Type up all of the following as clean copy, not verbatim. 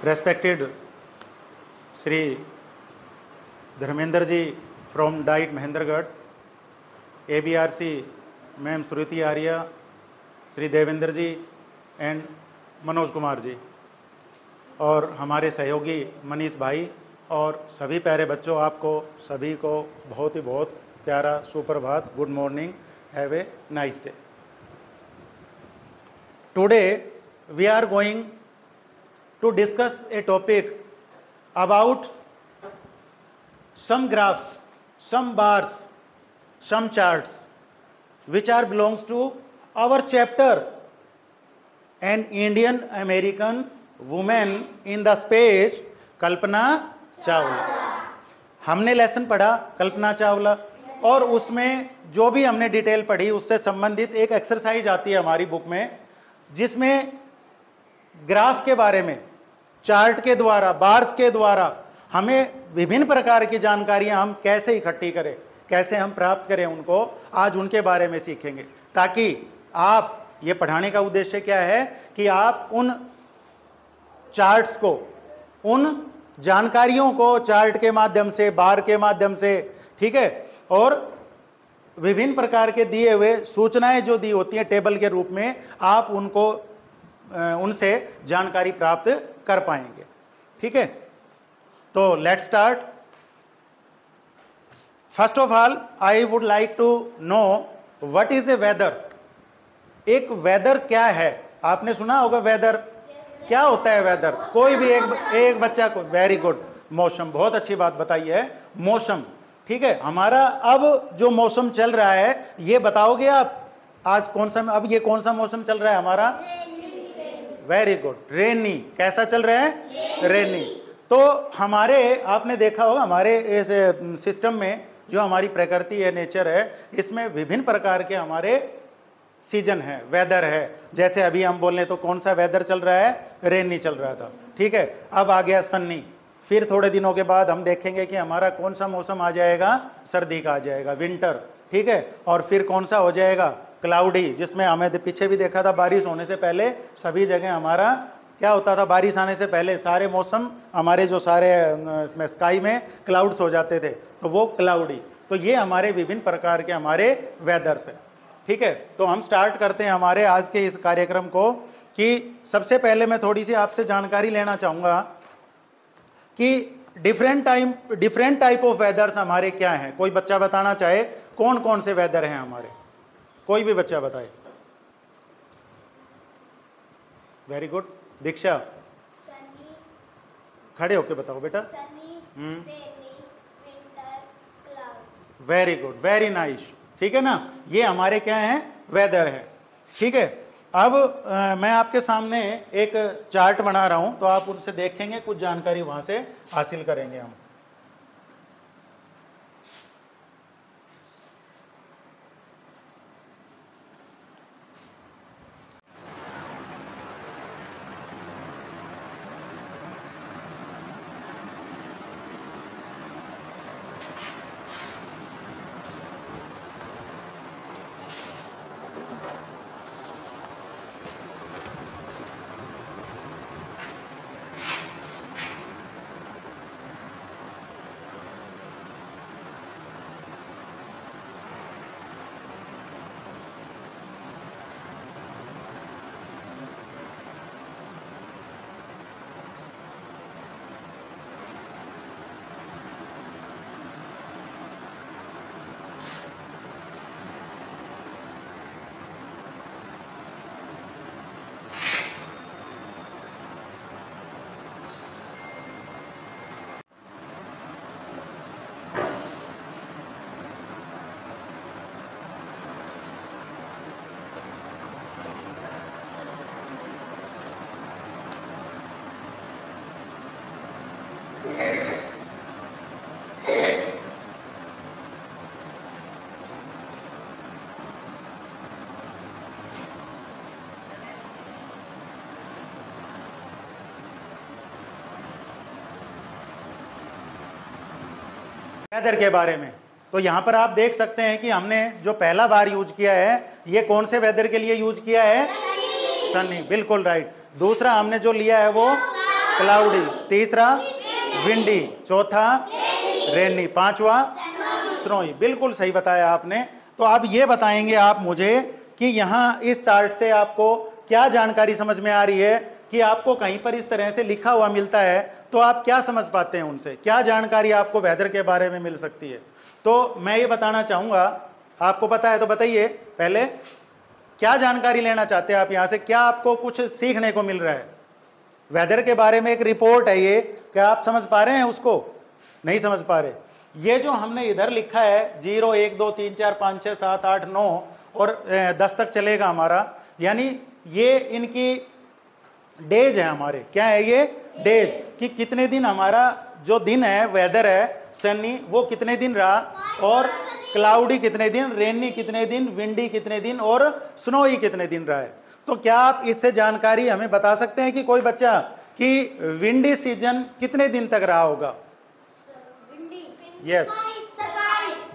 respected Sri Dharmender ji from Diet Mahendragarh, ABRC Ma'am Shruti Arya, Sri Devendra ji and Manoj Kumar ji, और हमारे सहयोगी मनीष भाई और सभी प्यारे बच्चों, आपको सभी को बहुत ही बहुत प्यारा सुप्रभात, good morning, have a nice day. Today we are going to discuss a topic about some graphs, some bars, some charts which are belongs to our chapter an Indian American woman in the space, Kalpana Chawla. हमने lesson पढ़ा कल्पना चावला, और उसमें जो भी हमने detail पढ़ी उससे संबंधित एक एक्सरसाइज आती है हमारी बुक में, जिसमें ग्राफ के बारे में, चार्ट के द्वारा, बार्स के द्वारा हमें विभिन्न प्रकार की जानकारियां हम कैसे इकट्ठी करें, कैसे हम प्राप्त करें उनको, आज उनके बारे में सीखेंगे, ताकि आप, ये पढ़ाने का उद्देश्य क्या है कि आप उन चार्ट्स को, उन जानकारियों को चार्ट के माध्यम से, बार के माध्यम से, ठीक है, और विभिन्न प्रकार के दिए हुए सूचनाएं जो दी होती हैं टेबल के रूप में, आप उनको उनसे जानकारी प्राप्त कर पाएंगे। ठीक है, तो let's start. First of all I would like to know what is a weather. एक वेदर क्या है? आपने सुना होगा वेदर। क्या होता है वेदर? कोई भी एक बच्चा को, वेरी गुड, मौसम, बहुत अच्छी बात बताई है, मौसम। ठीक है, हमारा अब जो मौसम चल रहा है ये बताओगे आप, आज कौन सा, अब ये कौन सा मौसम चल रहा है हमारा? वेरी गुड, रेनी। कैसा चल रहा है? रेनी। तो हमारे, आपने देखा होगा हमारे इस सिस्टम में जो हमारी प्रकृति है, नेचर है, इसमें विभिन्न प्रकार के हमारे सीजन है, वेदर है। जैसे अभी हम बोल रहे तो कौन सा वेदर चल रहा है? रेनी चल रहा था। ठीक है, अब आ गया सन्नी, फिर थोड़े दिनों के बाद हम देखेंगे कि हमारा कौन सा मौसम आ जाएगा? सर्दी का आ जाएगा, विंटर। ठीक है, और फिर कौन सा हो जाएगा? क्लाउडी, जिसमें हमें पीछे भी देखा था बारिश होने से पहले सभी जगह हमारा क्या होता था? बारिश आने से पहले सारे मौसम हमारे जो सारे इसमें स्काई में क्लाउड्स हो जाते थे, तो वो क्लाउडी। तो ये हमारे विभिन्न प्रकार के हमारे वेदर्स है। ठीक है, तो हम स्टार्ट करते हैं हमारे आज के इस कार्यक्रम को, कि सबसे पहले मैं थोड़ी सी आपसे जानकारी लेना चाहूँगा कि डिफरेंट टाइप ऑफ वेदर्स हमारे क्या हैं। कोई बच्चा बताना चाहे कौन कौन से वेदर हैं हमारे? कोई भी बच्चा बताए। वेरी गुड, दीक्षा खड़े होके बताओ बेटा। Very good, very nice. ठीक है ना, ये हमारे क्या हैं? वेदर है। ठीक है, अब मैं आपके सामने एक चार्ट बना रहा हूं, तो आप उनसे देखेंगे, कुछ जानकारी वहां से हासिल करेंगे हम। वेदर के बारे में, तो यहां पर आप देख सकते हैं कि हमने जो पहला बार यूज किया है, ये कौन से वेदर के लिए यूज किया है? सनी, बिल्कुल राइट। दूसरा हमने जो लिया है वो क्लाउडी, तीसरा विंडी, चौथा रेनी, पांचवा स्नोई। बिल्कुल सही बताया आपने। तो अब ये बताएंगे आप मुझे कि यहाँ इस चार्ट से आपको क्या जानकारी समझ में आ रही है कि आपको कहीं पर इस तरह से लिखा हुआ मिलता है तो आप क्या समझ पाते हैं, उनसे क्या जानकारी आपको वेदर के बारे में मिल सकती है। तो मैं ये बताना चाहूँगा, आपको पता है तो बताइए पहले क्या जानकारी लेना चाहते हैं आप यहाँ से, क्या आपको कुछ सीखने को मिल रहा है वेदर के बारे में। एक रिपोर्ट है ये, क्या आप समझ पा रहे हैं उसको, नहीं समझ पा रहे। ये जो हमने इधर लिखा है 0 1 2 3 4 5 6 7 8 9 और 10 तक चलेगा हमारा, यानी ये इनकी डेज है हमारे, क्या है ये डेज, कि कितने दिन हमारा जो दिन है वेदर है सनी वो कितने दिन रहा, और क्लाउडी कितने दिन, रेनी कितने दिन, विंडी कितने दिन और स्नोई कितने दिन रहा है। तो क्या आप इससे जानकारी हमें बता सकते हैं कि कोई बच्चा कि विंडी सीजन कितने दिन तक रहा होगा। यस,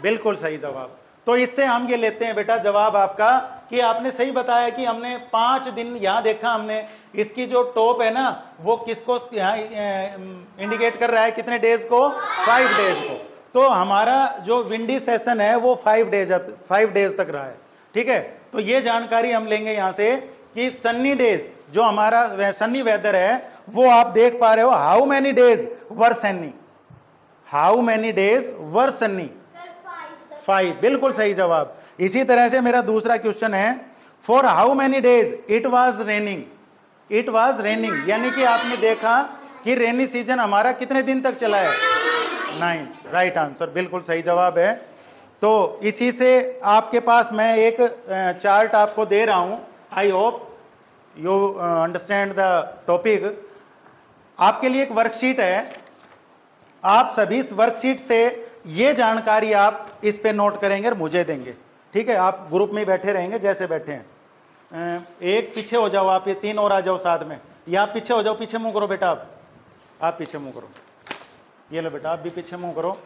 बिल्कुल सही जवाब। तो इससे हम ये लेते हैं बेटा जवाब आपका कि आपने सही बताया कि हमने 5 दिन यहाँ देखा, हमने इसकी जो टॉप है ना वो किसको यहाँ इंडिकेट कर रहा है, कितने डेज को, 5 डेज को। तो हमारा जो विंडी सेशन है वो 5 डेज तक रहा है, ठीक है। तो ये जानकारी हम लेंगे यहाँ से कि सन्नी डेज जो हमारा सन्नी वेदर है वो आप देख पा रहे हो, how many days were sunny, how many days were sunny, 5, बिल्कुल सही जवाब। इसी तरह से मेरा दूसरा क्वेश्चन है, for how many days it was raining, it was raining, यानी कि आपने देखा कि रेनी सीजन हमारा कितने दिन तक चला है, 9, राइट आंसर, बिल्कुल सही जवाब है। तो इसी से आपके पास मैं एक चार्ट आपको दे रहा हूं, I hope you understand the topic. आपके लिए एक वर्कशीट है, आप सभी इस वर्कशीट से ये जानकारी आप इस पे नोट करेंगे और मुझे देंगे, ठीक है। आप ग्रुप में बैठे रहेंगे जैसे बैठे हैं। एक पीछे हो जाओ आप, ये 3 और आ जाओ साथ में, या आप पीछे हो जाओ, पीछे मुंह करो बेटा, आप पीछे मुंह करो, ये लो बेटा आप भी पीछे मुंह करो,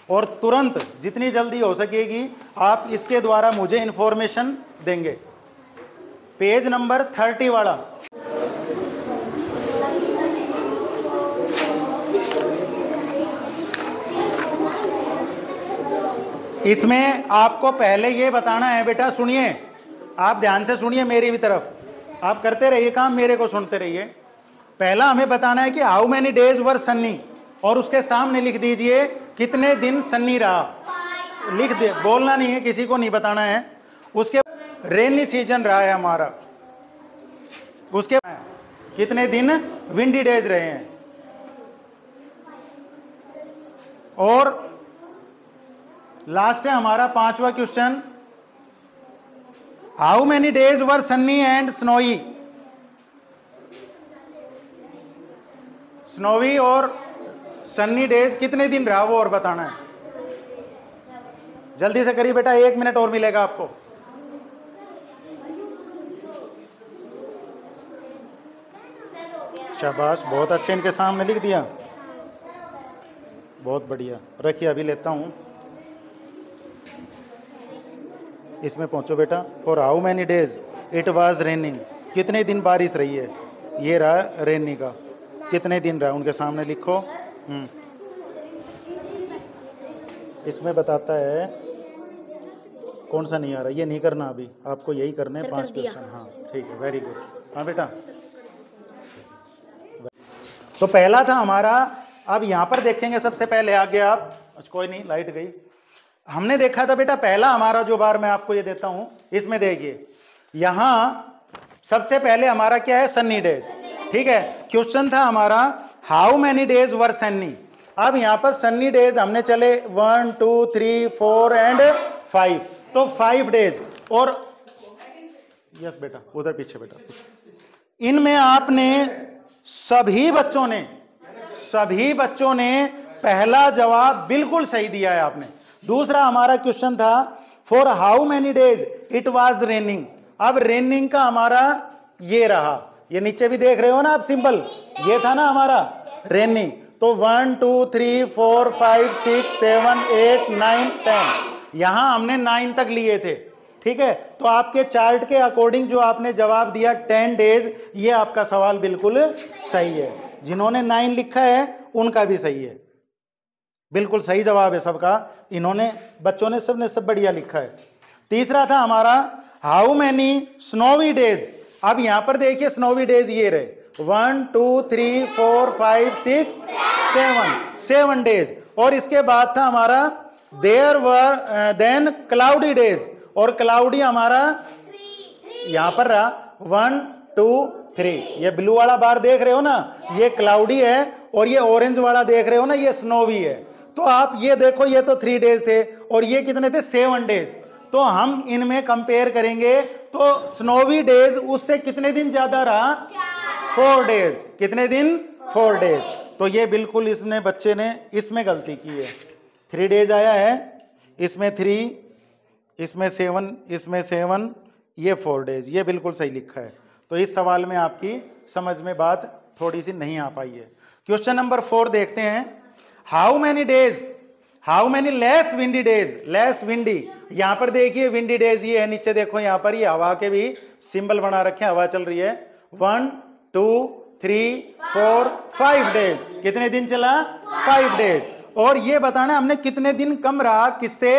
और तुरंत जितनी जल्दी हो सकेगी आप इसके द्वारा मुझे इंफॉर्मेशन देंगे। पेज नंबर 30 वाला, इसमें आपको पहले ये बताना है बेटा, सुनिए आप ध्यान से सुनिए मेरी भी तरफ, आप करते रहिए काम, मेरे को सुनते रहिए। पहला हमें बताना है कि how many days were Sunny, और उसके सामने लिख दीजिए कितने दिन सन्नी रहा, लिख दे, बोलना नहीं है, किसी को नहीं बताना है। उसके रेनी सीजन रहा है हमारा, उसके कितने दिन विंडी डेज रहे हैं, और लास्ट है हमारा 5वां question, how many days were sunny and snowy, snowy और सन्नी डेज कितने दिन रहा वो और बताना है। जल्दी से करिए बेटा, 1 मिनट और मिलेगा आपको। शाबाश, बहुत अच्छे, इनके सामने लिख दिया, बहुत बढ़िया। रखिए अभी लेता हूं, इसमें पहुंचो बेटा। For how many days it was raining, कितने दिन बारिश रही है, ये रहा रेनी का, कितने दिन रहा उनके सामने लिखो। इसमें बताता है कौन सा नहीं आ रहा, ये नहीं करना अभी, आपको यही करने हैं 5 क्वेश्चन। हाँ ठीक है, वेरी गुड। हाँ बेटा, तो पहला था हमारा, अब यहां पर देखेंगे सबसे पहले, आगे आप, कोई नहीं लाइट गई, हमने देखा था बेटा पहला हमारा जो बार मैं आपको ये देता हूं, इसमें देखिए यहां सबसे पहले हमारा क्या है, सन्नी डेज, ठीक है। क्वेश्चन था हमारा how many days were Sunny. अब यहां पर सन्नी डेज हमने चले 1 2 3 4 एंड 5, तो 5 डेज, और यस बेटा उधर पीछे बेटा, इनमें आपने सभी बच्चों ने पहला जवाब बिल्कुल सही दिया है आपने। दूसरा हमारा क्वेश्चन था for how many days it was raining, अब रेनिंग का हमारा ये रहा, ये नीचे भी देख रहे हो ना आप सिंबल, ये था ना हमारा रेनिंग। तो 1 2 3 4 5 6 7 8 9 10, यहां हमने 9 तक लिए थे, ठीक है, तो आपके चार्ट के अकॉर्डिंग जो आपने जवाब दिया 10 डेज, ये आपका सवाल बिल्कुल सही है। जिन्होंने 9 लिखा है उनका भी सही है, बिल्कुल सही जवाब है सबका। इन्होंने बच्चों ने सबने सब बढ़िया लिखा है। तीसरा था हमारा हाउ मैनी स्नोवी डेज। अब यहां पर देखिए स्नोवी डेज ये रहे 1 2 3 4 5 6 7 डेज। और इसके बाद था हमारा there were than cloudy days, और क्लाउडी हमारा यहां पर रहा 1 2 3। ये ब्लू वाला बार देख रहे हो ना, ये क्लाउडी है, और ये ऑरेंज वाला देख रहे हो ना, ये स्नोवी है। तो आप ये देखो, ये तो 3 डेज थे और ये कितने थे 7 डेज। तो हम इनमें कंपेयर करेंगे तो स्नोवी डेज उससे कितने दिन ज्यादा रहा 4 डेज। कितने दिन 4 डेज। तो ये बिल्कुल इसने बच्चे ने इसमें गलती की है। 3 डेज आया है, इसमें 3, इसमें 7, इसमें 7, ये 4 डेज, ये बिल्कुल सही लिखा है। तो इस सवाल में आपकी समझ में बात थोड़ी सी नहीं आ पाई है। क्वेश्चन नंबर 4 देखते हैं। How many days, how many less windy days. Less windy, यहां पर देखिए विंडी डेज ये है, नीचे देखो यहां पर ये हवा के भी सिंबल बना रखे हैं, हवा चल रही है। 1 2 3 4 5 डेज। कितने दिन चला 5 डेज। और ये बताना हमने कितने दिन कम रहा किससे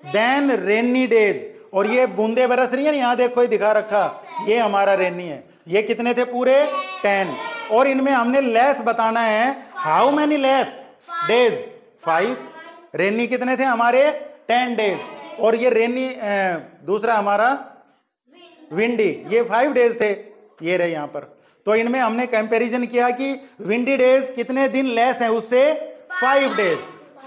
देन रेनी डेज। और ये बूंदे बरस रही है, यहां देखो ये दिखा रखा, ये हमारा रेनी है। ये कितने थे पूरे 10। और इनमें हमने लेस बताना है, हाउ मैनी लेस डेज 5। रेनी कितने थे हमारे 10 डेज। और ये रेनी दूसरा हमारा विंडी, ये 5 डेज थे, ये रहे यहां पर। तो इनमें हमने कंपैरिजन किया कि विंडी डेज कितने दिन लेस हैं उससे 5 डेज,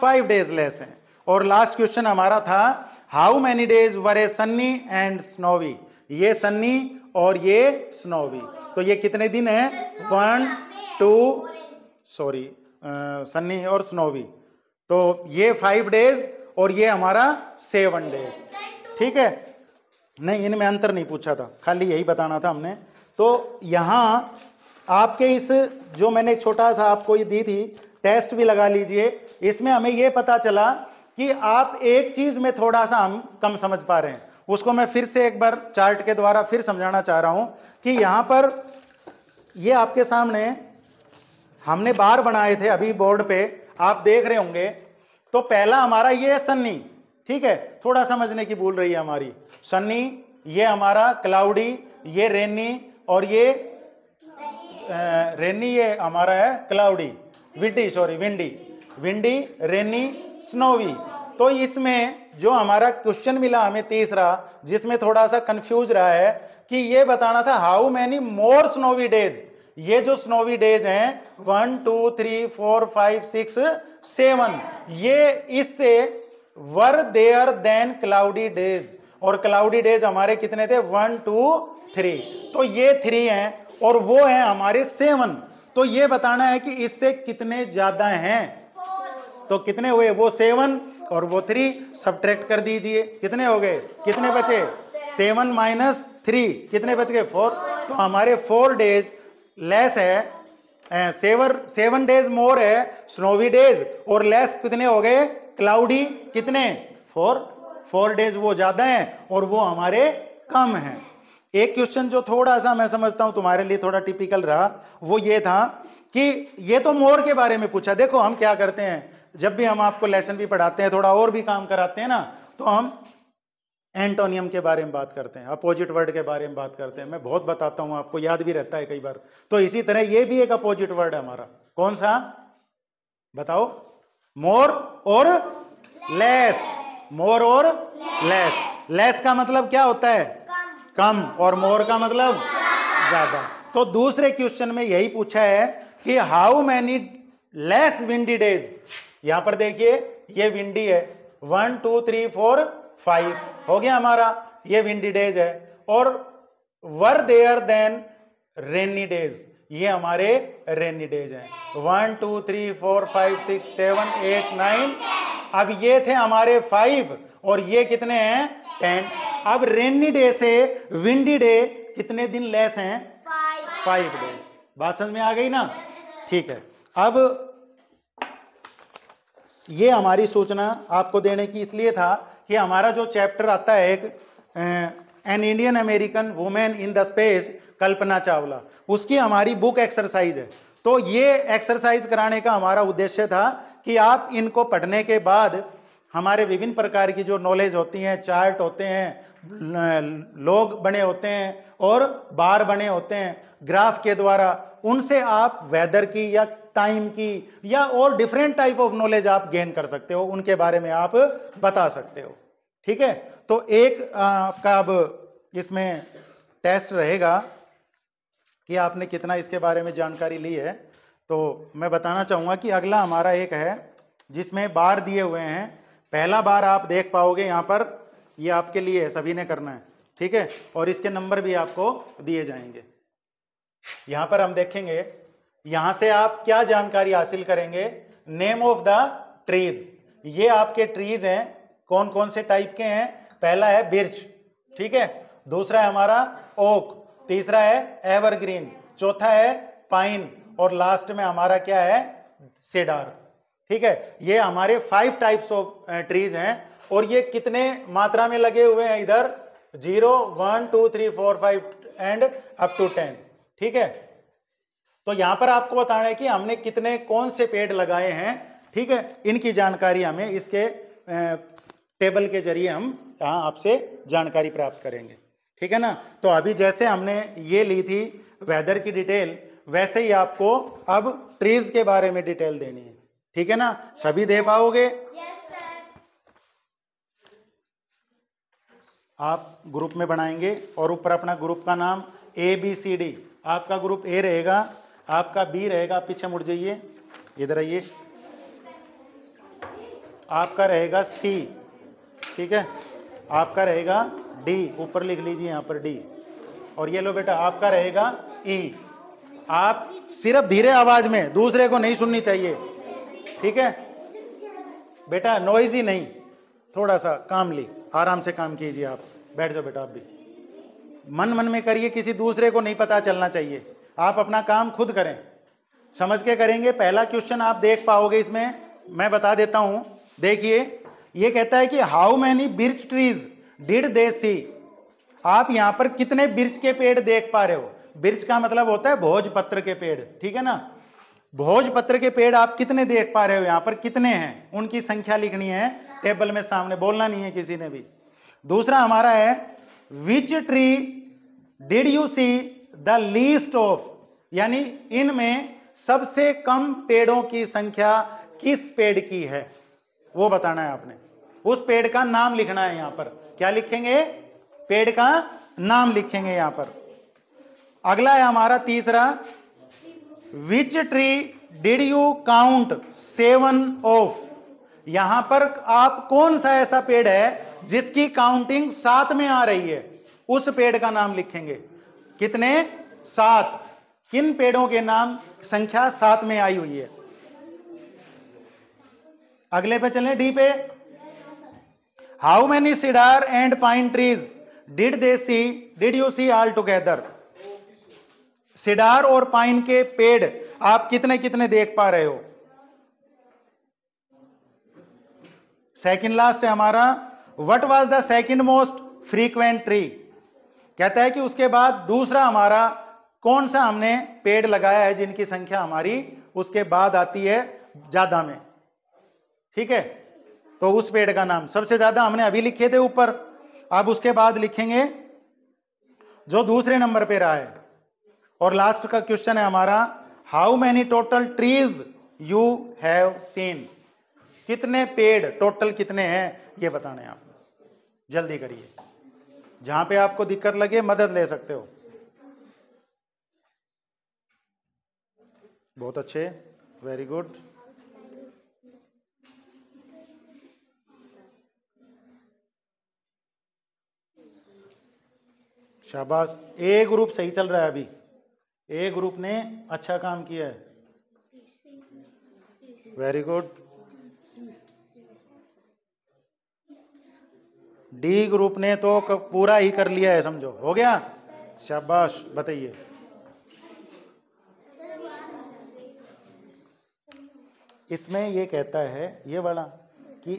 5 डेज लेस हैं। और लास्ट क्वेश्चन हमारा था how many days were A Sunny and snowy. ये सन्नी और ये स्नोवी, तो ये कितने दिन है 1 2 सॉरी सन्नी और स्नोवी। तो ये 5 डेज और ये हमारा 7 डेज। ठीक है, नहीं इनमें अंतर नहीं पूछा था, खाली यही बताना था हमने। तो यहां आपके इस जो मैंने एक छोटा सा आपको ये दी थी, टेस्ट भी लगा लीजिए। इसमें हमें ये पता चला कि आप एक चीज में थोड़ा सा हम कम समझ पा रहे हैं। उसको मैं फिर से एक बार चार्ट के द्वारा फिर समझाना चाह रहा हूं कि यहां पर ये आपके सामने हमने बार बनाए थे अभी बोर्ड पे, आप देख रहे होंगे। तो पहला हमारा ये है सन्नी, ठीक है, थोड़ा समझने की भूल रही है हमारी। सन्नी, ये हमारा क्लाउडी, ये रेनी, और ये रेनी ये हमारा है cloudy, windy sorry windy, windy rainy snowy. तो इसमें जो हमारा क्वेश्चन मिला हमें तीसरा, जिसमें थोड़ा सा कंफ्यूज रहा है कि ये बताना था how many more snowy days. ये जो स्नोवी डेज हैं 1 2 3 4 5 6 7, ये इससे were there than cloudy days. और क्लाउडी डेज हमारे कितने थे 1 2 3, तो ये 3 हैं और वो हैं हमारे 7। तो ये बताना है कि इससे कितने ज्यादा हैं। तो कितने हुए वो 7 और वो 3, सब्ट्रैक्ट कर दीजिए, कितने हो गए, कितने बचे 7 माइनस 3, कितने बच गए 4। तो हमारे 4 डेज लेस है, 7 डेज मोर है स्नोवी डेज, और लेस कितने हो गए क्लाउडी, कितने 4 डेज वो ज्यादा हैं और वो हमारे कम हैं। एक क्वेश्चन जो थोड़ा सा मैं समझता हूं तुम्हारे लिए थोड़ा टिपिकल रहा, वो ये था कि ये तो मोर के बारे में पूछा। देखो हम क्या करते हैं, जब भी हम आपको लेसन भी पढ़ाते हैं, थोड़ा और भी काम कराते हैं ना, तो हम एंटोनियम के बारे में बात करते हैं, अपोजिट वर्ड के बारे में बात करते हैं। मैं बहुत बताता हूं, आपको याद भी रहता है कई बार। तो इसी तरह ये भी एक अपोजिट वर्ड है हमारा, कौन सा बताओ, मोर और लेस। मोर और लेस, लेस का मतलब क्या होता है कम, और मोर का मतलब ज्यादा। तो दूसरे क्वेश्चन में यही पूछा है कि how many less windy days. यहां पर देखिए ये विंडी है, 1 2 3 4 5 हो गया हमारा, ये विंडी डेज है। और were there than rainy days, ये हमारे रेनी डेज हैं 1 2 3 4 5 6 7 8 9। अब ये थे हमारे 5 और ये कितने हैं 10। अब रेनी डे से विंडी डे कितने दिन लेस हैं 5 डेज। बात समझ में आ गई ना, ठीक है। अब ये हमारी सूचना आपको देने की इसलिए था कि हमारा जो चैप्टर आता है एक an Indian American women in the space, Kalpana Chawla, उसकी हमारी बुक एक्सरसाइज है। तो ये एक्सरसाइज कराने का हमारा उद्देश्य था कि आप इनको पढ़ने के बाद हमारे विभिन्न प्रकार की जो नॉलेज होती हैं, चार्ट होते हैं, लोग बने होते हैं और बार बने होते हैं ग्राफ के द्वारा, उनसे आप वेदर की या टाइम की या और डिफरेंट टाइप ऑफ नॉलेज आप गेन कर सकते हो, उनके बारे में आप बता सकते हो। ठीक है, तो एक आपका अब इसमें टेस्ट रहेगा कि आपने कितना इसके बारे में जानकारी ली है। तो मैं बताना चाहूँगा कि अगला हमारा एक है जिसमें बार दिए हुए हैं। पहला बार आप देख पाओगे यहाँ पर, ये आपके लिए है, सभी ने करना है। ठीक है, और इसके नंबर भी आपको दिए जाएंगे। यहाँ पर हम देखेंगे, यहाँ से आप क्या जानकारी हासिल करेंगे। नेम ऑफ द ट्रीज, ये आपके ट्रीज हैं, कौन कौन से टाइप के हैं। पहला है बिर्च, ठीक है, दूसरा है हमारा ओक, तीसरा है एवरग्रीन, चौथा है पाइन और लास्ट में हमारा क्या है, सेडार। ठीक है, ये हमारे 5 टाइप्स ऑफ ट्रीज हैं और ये कितने मात्रा में लगे हुए हैं इधर, 0, 1, 2, 3, 4, 5 एंड अप टू 10। ठीक है, तो यहां पर आपको बताना है कि हमने कितने कौन से पेड़ लगाए हैं। ठीक है, इनकी जानकारी हमें इसके टेबल के जरिए हम यहां आपसे जानकारी प्राप्त करेंगे। ठीक है ना, तो अभी जैसे हमने ये ली थी वेदर की डिटेल, वैसे ही आपको अब ट्रीज के बारे में डिटेल देनी है। ठीक है ना, सभी दे पाओगे? आप ग्रुप में बनाएंगे और ऊपर अपना ग्रुप का नाम ABCD, आपका ग्रुप A रहेगा, आपका B रहेगा, पीछे मुड़ जाइए, इधर आइए, आपका रहेगा C, ठीक है, आपका रहेगा D, ऊपर लिख लीजिए यहाँ पर D, और ये लो बेटा आपका रहेगा E। आप सिर्फ धीरे आवाज में, दूसरे को नहीं सुननी चाहिए। ठीक है बेटा, नॉइजी नहीं, थोड़ा सा कामली, आराम से काम कीजिए। आप बैठ जाओ बेटा, आप भी मन मन में करिए, किसी दूसरे को नहीं पता चलना चाहिए। आप अपना काम खुद करें, समझ के करेंगे। पहला क्वेश्चन आप देख पाओगे इसमें, मैं बता देता हूं, देखिए, ये कहता है कि how many birch trees did they see. आप यहां पर कितने बिर्च के पेड़ देख पा रहे हो। बिर्च का मतलब होता है भोजपत्र के पेड़, ठीक है ना, भोजपत्र के पेड़ आप कितने देख पा रहे हो, यहां पर कितने हैं, उनकी संख्या लिखनी है टेबल में, सामने बोलना नहीं है किसी ने भी। दूसरा हमारा है which tree did you see the least of, यानी इनमें सबसे कम पेड़ों की संख्या किस पेड़ की है, वो बताना है आपने। उस पेड़ का नाम लिखना है, यहां पर क्या लिखेंगे, पेड़ का नाम लिखेंगे यहां पर। अगला है हमारा तीसरा, which tree did you count 7 of. यहां पर आप कौन सा ऐसा पेड़ है जिसकी काउंटिंग 7 में आ रही है, उस पेड़ का नाम लिखेंगे। कितने, 7। किन पेड़ों के नाम संख्या 7 में आई हुई है। अगले पे चलें, डी पे, how many cedar and pine trees did you see all together. Cedar और पाइन के पेड़ आप कितने कितने देख पा रहे हो। सेकंड लास्ट है हमारा, what was the second most frequent tree. कहता है कि उसके बाद दूसरा हमारा कौन सा हमने पेड़ लगाया है जिनकी संख्या हमारी उसके बाद आती है ज्यादा में। ठीक है, तो उस पेड़ का नाम सबसे ज्यादा हमने अभी लिखे थे ऊपर, अब उसके बाद लिखेंगे जो दूसरे नंबर पे रहा है। और लास्ट का क्वेश्चन है हमारा, how many total trees you have seen. कितने पेड़ टोटल कितने हैं ये बताने हैं आपको, जल्दी करिए, जहां पे आपको दिक्कत लगे मदद ले सकते हो। बहुत अच्छे, वेरी गुड। शाबाश, ए ग्रुप सही चल रहा है अभी, ए ग्रुप ने अच्छा काम किया है, वेरी गुड। डी ग्रुप ने तो पूरा ही कर लिया है, समझो, हो गया, शाबाश। बताइए, इसमें ये कहता है ये वाला कि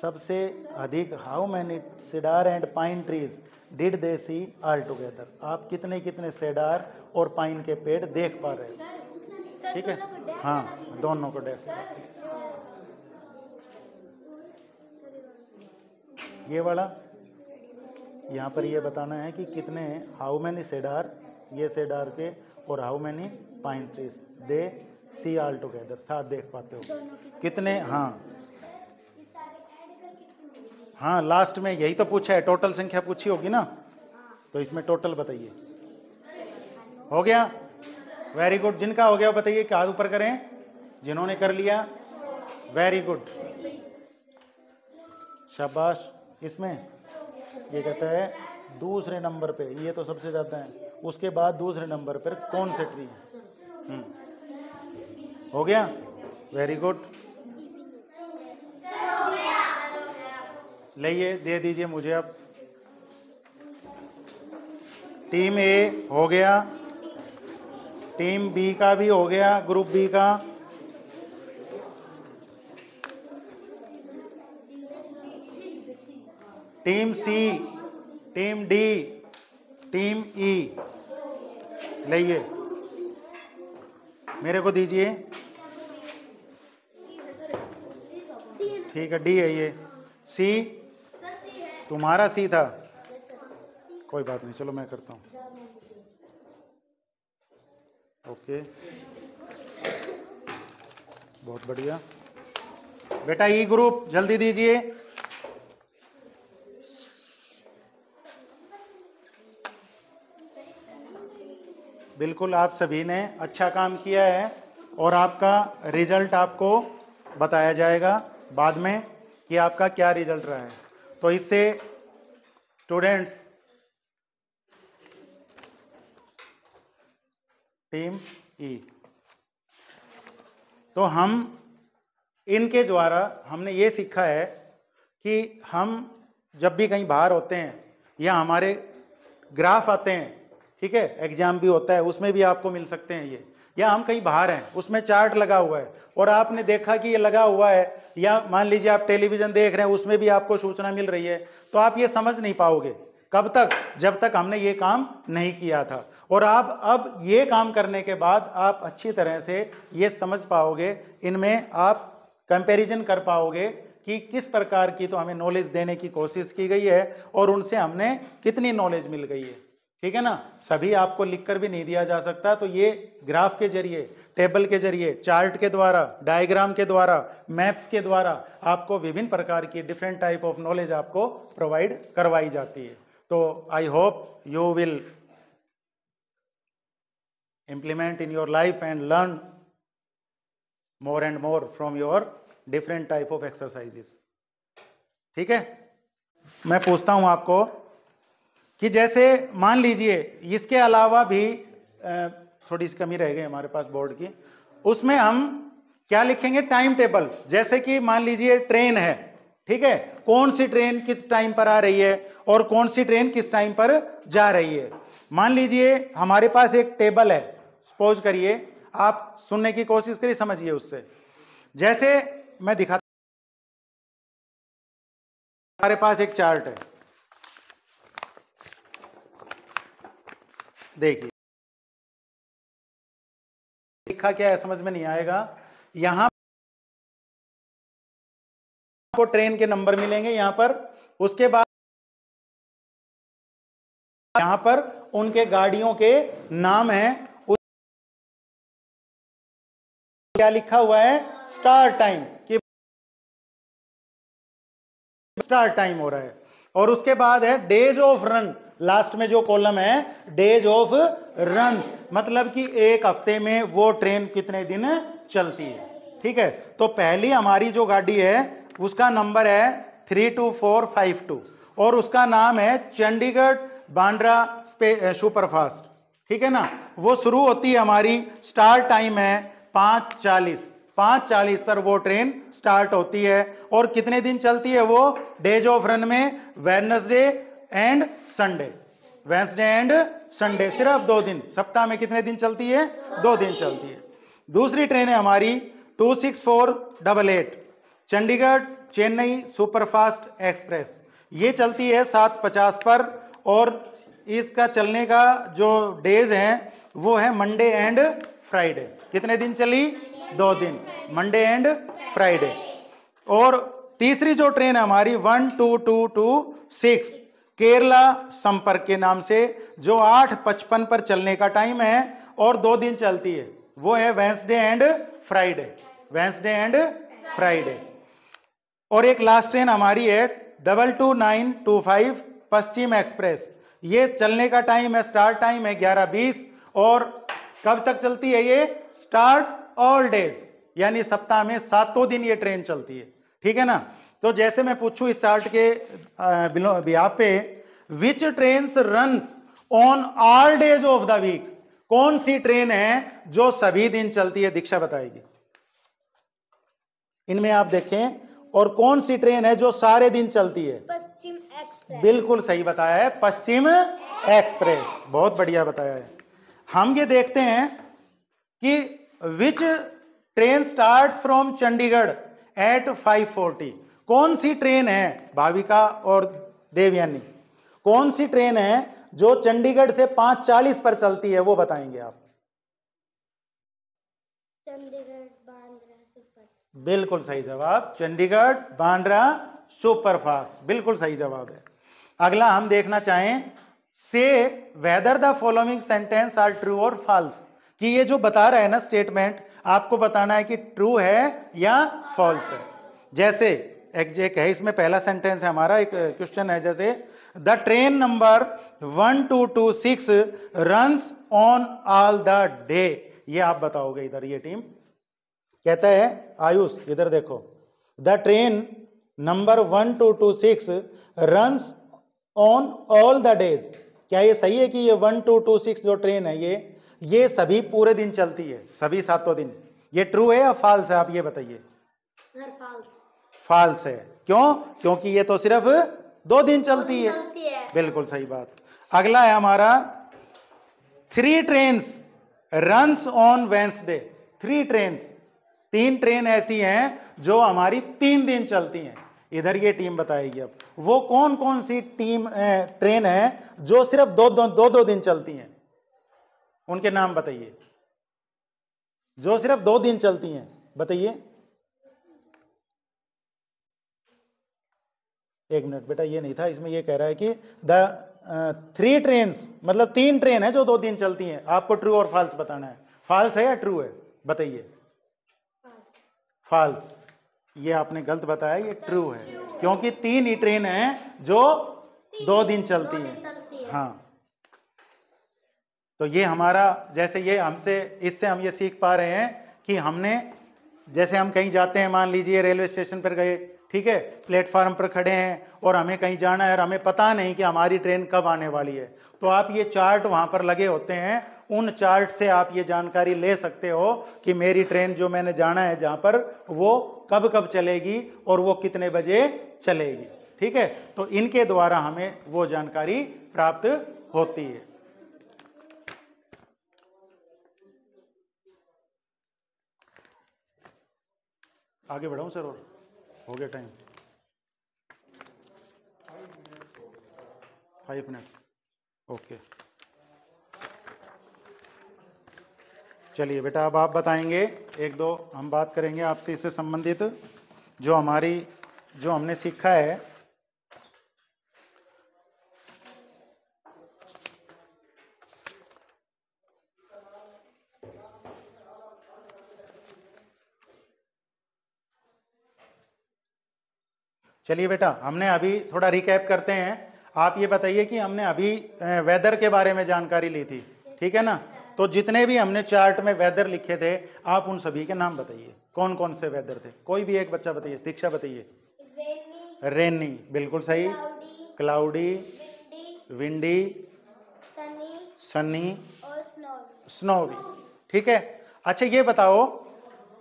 सबसे अधिक, how many cedar and pine trees did they see all together, आप कितने कितने सेडार और पाइन के पेड़ देख पा रहे हैं। ठीक है, हाँ दोनों को डैश। ये वाला यहाँ पर ये बताना है कि कितने, हाउ मैनी सेडार, ये सेडार के, और how many pine trees they see all together, साथ देख पाते हो कितने। हाँ हाँ, लास्ट में यही तो पूछा है, टोटल संख्या पूछी होगी ना, तो इसमें टोटल बताइए। हो गया, वेरी गुड। जिनका हो गया बताइए, हाथ ऊपर करें जिन्होंने कर लिया, वेरी गुड, शाबाश। इसमें ये कहता है दूसरे नंबर पे, ये तो सबसे ज्यादा है, उसके बाद दूसरे नंबर पर कौन से ट्री है। हो गया, वेरी गुड। लाइए दे दीजिए मुझे अब। टीम ए हो गया, टीम बी का भी हो गया, ग्रुप बी का। टीम सी, टीम डी, टीम ई, लाइए मेरे को दीजिए। ठीक है, डी है ये, सी तुम्हारा सी था, कोई बात नहीं, चलो मैं करता हूं। ओके, बहुत बढ़िया बेटा। ई ग्रुप जल्दी दीजिए। बिल्कुल, आप सभी ने अच्छा काम किया है और आपका रिजल्ट आपको बताया जाएगा बाद में कि आपका क्या रिजल्ट रहा है। तो इससे स्टूडेंट्स, टीम ई, तो हम इनके द्वारा हमने ये सीखा है कि हम जब भी कहीं बाहर होते हैं या हमारे ग्राफ आते हैं, ठीक है, एग्जाम भी होता है उसमें भी आपको मिल सकते हैं ये, या हम कहीं बाहर हैं उसमें चार्ट लगा हुआ है और आपने देखा कि ये लगा हुआ है, या मान लीजिए आप टेलीविजन देख रहे हैं उसमें भी आपको सूचना मिल रही है, तो आप ये समझ नहीं पाओगे। कब तक? जब तक हमने ये काम नहीं किया था। और आप अब ये काम करने के बाद आप अच्छी तरह से ये समझ पाओगे, इनमें आप कंपैरिजन कर पाओगे कि किस प्रकार की तो हमें नॉलेज देने की कोशिश की गई है और उनसे हमने कितनी नॉलेज मिल गई है। ठीक है ना, सभी आपको लिखकर भी नहीं दिया जा सकता, तो ये ग्राफ के जरिए, टेबल के जरिए, चार्ट के द्वारा, डायग्राम के द्वारा, मैप्स के द्वारा आपको विभिन्न प्रकार की डिफरेंट टाइप ऑफ नॉलेज आपको प्रोवाइड करवाई जाती है। तो I hope you will implement in your life and learn more and more from your different type of exercises। ठीक है, मैं पूछता हूं आपको कि जैसे मान लीजिए इसके अलावा भी थोड़ी सी कमी रह गई हमारे पास बोर्ड की, उसमें हम क्या लिखेंगे? Time table. जैसे कि मान लीजिए ट्रेन है, ठीक है, कौन सी ट्रेन किस टाइम पर आ रही है और कौन सी ट्रेन किस टाइम पर जा रही है। मान लीजिए हमारे पास एक टेबल है, सपोज करिए, आप सुनने की कोशिश करिए, समझिए उससे। जैसे मैं दिखाता, हमारे पास एक चार्ट है, देखिए लिखा क्या है समझ में नहीं आएगा। यहां आपको ट्रेन के नंबर मिलेंगे यहां पर, उसके बाद यहां पर उनके गाड़ियों के नाम हैं, क्या लिखा हुआ है? स्टार्ट टाइम, कि स्टार्ट टाइम हो रहा है। और उसके बाद है डेज ऑफ रन, लास्ट में जो कॉलम है डेज ऑफ रन, मतलब कि एक हफ्ते में वो ट्रेन कितने दिन चलती है। ठीक है, तो पहली हमारी जो गाड़ी है उसका नंबर है 32452 और उसका नाम है चंडीगढ़ बांद्रा सुपरफास्ट। ठीक है ना, वो शुरू होती है, हमारी स्टार्ट टाइम है 5:40 पर वो ट्रेन स्टार्ट होती है। और कितने दिन चलती है वो? डेज ऑफ रन में Wednesday and Sunday, Wednesday and Sunday, सिर्फ 2 दिन। सप्ताह में कितने दिन चलती है? 2 दिन चलती है। दूसरी ट्रेन है हमारी 26488 चंडीगढ़ चेन्नई सुपरफास्ट एक्सप्रेस, ये चलती है 7:50 पर और इसका चलने का जो डेज हैं वो है मंडे एंड फ्राइडे। कितने दिन चली? 2 दिन, मंडे एंड फ्राइडे। और तीसरी जो ट्रेन है हमारी 12226 केरला संपर्क के नाम से, जो 8:55 पर चलने का टाइम है और 2 दिन चलती है, वो है Wednesday and Friday, Wednesday and Friday. और एक लास्ट ट्रेन हमारी है 22925 पश्चिम एक्सप्रेस। ये चलने का टाइम है, स्टार्ट टाइम है 11:20 और कब तक चलती है ये? स्टार्ट ऑल डेज, यानी सप्ताह में 7 दिन ये ट्रेन चलती है। ठीक है ना? तो जैसे मैं पूछूं इस चार्ट के बिहाफ पे, which trains run on all days of the week, कौन सी ट्रेन है जो सभी दिन चलती है? दीक्षा बताएगी। इनमें आप देखें, और कौन सी ट्रेन है जो सारे दिन चलती है? पश्चिम एक्सप्रेस। बिल्कुल सही बताया है, पश्चिम एक्सप्रेस, बहुत बढ़िया बताया है। हम ये देखते हैं कि which train start from Chandigarh at 5:40, कौन सी ट्रेन है? भाविका और देवयानी, कौन सी ट्रेन है जो चंडीगढ़ से 5:40 पर चलती है, वो बताएंगे आप। चंडीगढ़ बांद्रा सुपर। बिल्कुल सही जवाब, चंडीगढ़ बांद्रा सुपरफास्ट, बिल्कुल सही जवाब है। अगला हम देखना चाहें, say whether the following sentences are true और फॉल्स, कि ये जो बता रहा है ना स्टेटमेंट, आपको बताना है कि ट्रू है या फॉल्स है। जैसे एक है, इसमें पहला सेंटेंस है हमारा, एक क्वेश्चन है, जैसे the train number 1226 runs on all the day, ये आप बताओगे इधर। ये टीम कहता है, आयुष इधर देखो, the train number 1226 runs on all the days, क्या ये सही है कि ये 1226 जो ट्रेन है ये सभी पूरे दिन चलती है, सभी 7 दिन? ये ट्रू है या फॉल्स है, आप ये बताइए। फॉल्स। फॉल्स है, क्यों? क्योंकि ये तो सिर्फ 2 दिन चलती है। है। बिल्कुल सही बात। अगला है हमारा, 3 trains runs on Wednesday, 3 trains, 3 train ऐसी हैं जो हमारी 3 दिन चलती हैं। इधर ये टीम बताएगी अब वो कौन कौन सी ट्रेन है जो सिर्फ दो दिन चलती हैं, उनके नाम बताइए। जो सिर्फ 2 दिन चलती हैं, बताइए। 1 मिनट बेटा, ये नहीं था इसमें, ये कह रहा है कि द 3 ट्रेन्स, मतलब 3 ट्रेन है जो 2 दिन चलती हैं। आपको ट्रू और फॉल्स बताना है। फॉल्स है या ट्रू है, बताइए। फॉल्स, ये आपने गलत बताया, ये ट्रू है, क्योंकि 3 ही ट्रेन हैं जो 2 दिन चलती हैं। हाँ, तो ये हमारा, जैसे ये हमसे, इससे हम ये सीख पा रहे हैं कि हमने, जैसे हम कहीं जाते हैं, मान लीजिए रेलवे स्टेशन पर गए, ठीक है, प्लेटफार्म पर खड़े हैं और हमें कहीं जाना है और हमें पता नहीं कि हमारी ट्रेन कब आने वाली है, तो आप ये चार्ट वहां पर लगे होते हैं, उन चार्ट से आप ये जानकारी ले सकते हो कि मेरी ट्रेन जो मैंने जाना है जहां पर, वो कब कब चलेगी और वो कितने बजे चलेगी। ठीक है, तो इनके द्वारा हमें वो जानकारी प्राप्त होती है। आगे बढ़ाऊं सर, और हो गया टाइम? 5 minute, okay. चलिए बेटा, अब आप बताएंगे, 1-2 हम बात करेंगे आपसे इससे संबंधित, जो हमने सीखा है। चलिए बेटा, हमने अभी थोड़ा रिकैप करते हैं। आप ये बताइए कि हमने अभी वेदर के बारे में जानकारी ली थी, ठीक है ना? तो जितने भी हमने चार्ट में वेदर लिखे थे, आप उन सभी के नाम बताइए, कौन कौन से वेदर थे। कोई भी एक बच्चा बताइए। दीक्षा बताइए। रेनी, बिल्कुल सही। क्लाउडी, विंडी, सनी और स्नोवी, ठीक है। अच्छा ये बताओ,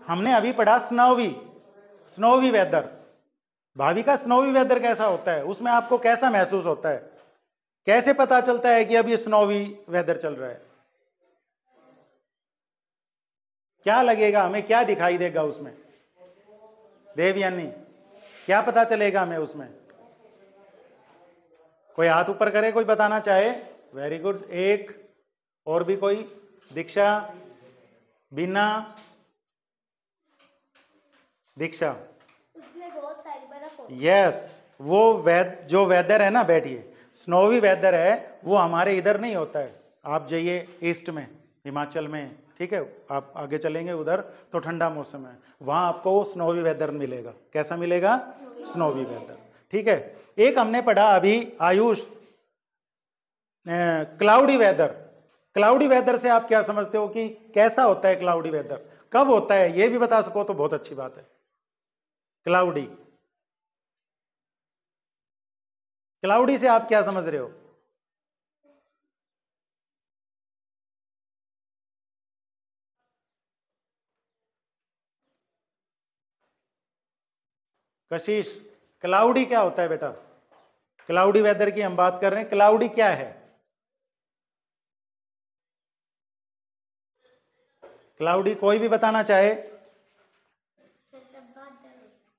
हमने अभी पढ़ा snowy weather. Bhavika, snowy weather कैसा होता है, उसमें आपको कैसा महसूस होता है? कैसे पता चलता है कि अब ये स्नोवी वेदर चल रहा है? क्या लगेगा हमें, क्या दिखाई देगा उसमें? देवयानी, क्या पता चलेगा हमें उसमें? कोई हाथ ऊपर करे, कोई बताना चाहे? Very good. एक और भी कोई? दीक्षा, बीना, दीक्षा। उसमें बहुत सारी बर्फ होती है। यस, वो जो वेदर है ना, बैठिए, स्नोवी वेदर है, वो हमारे इधर नहीं होता है। आप जाइए ईस्ट में, हिमाचल में, ठीक है, आप आगे चलेंगे उधर तो ठंडा मौसम है, वहां आपको वो स्नोवी वेदर मिलेगा। कैसा मिलेगा? Snowy weather. ठीक है। एक हमने पढ़ा अभी Ayush, cloudy weather. Cloudy weather से आप क्या समझते हो कि कैसा होता है क्लाउडी वेदर, कब होता है, ये भी बता सको तो बहुत अच्छी बात है। क्लाउडी, क्लाउडी से आप क्या समझ रहे हो? कशिश, क्लाउडी क्या होता है बेटा? क्लाउडी वेदर की हम बात कर रहे हैं, क्लाउडी क्या है? क्लाउडी कोई भी बताना चाहे?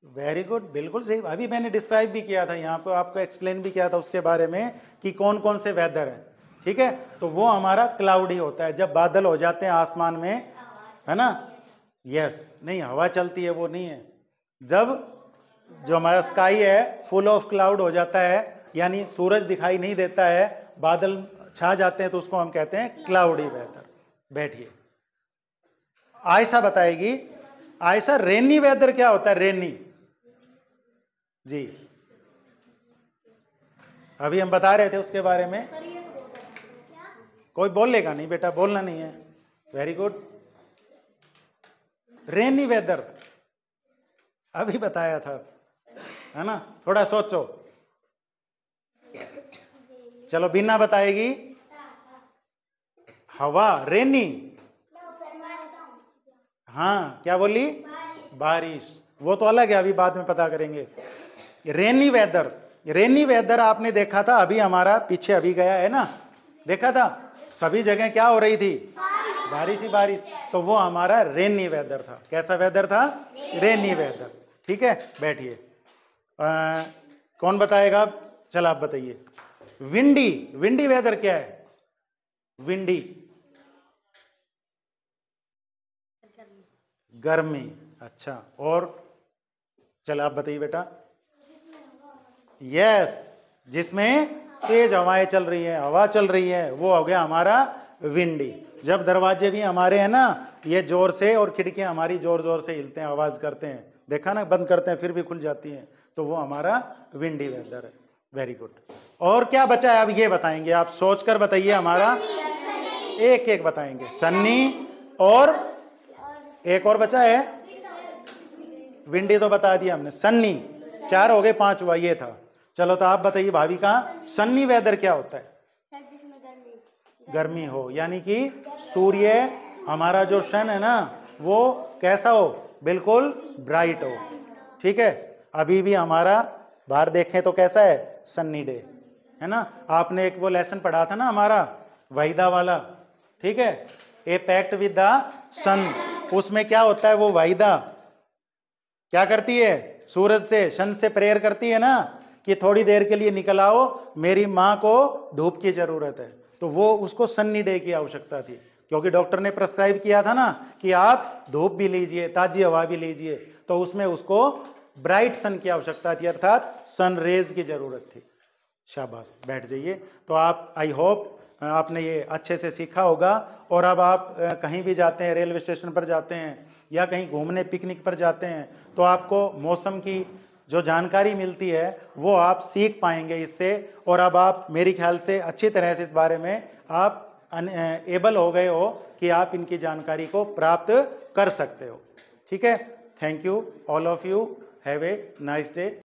वेरी गुड, बिल्कुल सही। अभी मैंने डिस्क्राइब भी किया था यहाँ पे, आपको एक्सप्लेन भी किया था उसके बारे में कि कौन कौन से वेदर हैं। ठीक है, तो वो हमारा क्लाउडी होता है जब बादल हो जाते हैं आसमान में, है ना? यस, नहीं हवा चलती है वो नहीं है। जब जो हमारा स्काई है फुल ऑफ क्लाउड हो जाता है, यानी सूरज दिखाई नहीं देता है, बादल छा जाते हैं, तो उसको हम कहते हैं क्लाउडी वेदर। बैठिए, आयशा बताएगी। आयशा, रेनी वेदर क्या होता है? रेनी जी, अभी हम बता रहे थे उसके बारे में। कोई बोलेगा नहीं बेटा, बोलना नहीं है। Very good. रेनी वेदर अभी बताया था, है ना? थोड़ा सोचो। चलो, बीना बताएगी। हवा, रेनी। हाँ, क्या बोली? बारिश। वो तो अलग है, अभी बाद में पता करेंगे। रेनी वेदर, रेनी वेदर आपने देखा था अभी, हमारा पीछे अभी गया है ना, देखा था सभी जगह क्या हो रही थी? बारिश ही बारिश। तो वो हमारा रेनी वेदर था। कैसा वेदर था? Rainy weather. ठीक है, बैठिए। कौन बताएगा? चल आप बताइए। विंडी, विंडी वेदर क्या है? विंडी, गर्मी। अच्छा, और चल आप बताइए बेटा। यस, जिसमें तेज हवाएं चल रही है, हवा चल रही है, वो हो गया हमारा विंडी। जब दरवाजे भी हमारे हैं ना, ये जोर से, और खिड़कियां हमारी जोर जोर से हिलते हैं, आवाज करते हैं, देखा ना, बंद करते हैं फिर भी खुल जाती हैं, तो वो हमारा विंडी वेदर है। Very good. और क्या बचा है अब ये बताएंगे, आप सोचकर बताइए। हमारा एक एक बताएंगे। सन्नी, और एक और बचा है, विंडी तो बता दिया हमने, सन्नी। 4 हो गए, 5 हुआ, ये था। चलो, तो आप बताइए भाविका, सन्नी वेदर क्या होता है? जिसमें गर्मी हो, यानी कि सूर्य, हमारा जो सन है ना, वो कैसा हो? बिल्कुल ब्राइट हो। ठीक है, अभी भी हमारा बाहर देखें तो कैसा है? सन्नी डे, है ना? आपने एक वो लेसन पढ़ा था ना हमारा वाहिदा वाला, ठीक है, ए पैक्ट विद द सन। उसमें क्या होता है? वो वाहिदा क्या करती है? सूरज से, सन से प्रेयर करती है ना कि थोड़ी देर के लिए निकल आओ, मेरी माँ को धूप की जरूरत है। तो वो उसको सन्नी डे की आवश्यकता थी, क्योंकि डॉक्टर ने प्रेस्क्राइब किया था ना कि आप धूप भी लीजिए, ताजी हवा भी लीजिए, तो उसमें उसको ब्राइट सन की आवश्यकता थी, अर्थात सन रेज की जरूरत थी। शाबाश, बैठ जाइए। तो आप, आई होप आपने ये अच्छे से सीखा होगा। और अब आप कहीं भी जाते हैं, रेलवे स्टेशन पर जाते हैं या कहीं घूमने पिकनिक पर जाते हैं, तो आपको मौसम की जो जानकारी मिलती है वो आप सीख पाएंगे इससे। और अब आप मेरी ख्याल से अच्छी तरह से इस बारे में आप एबल हो गए हो कि आप इनकी जानकारी को प्राप्त कर सकते हो। ठीक है, thank you all of you, have a nice day.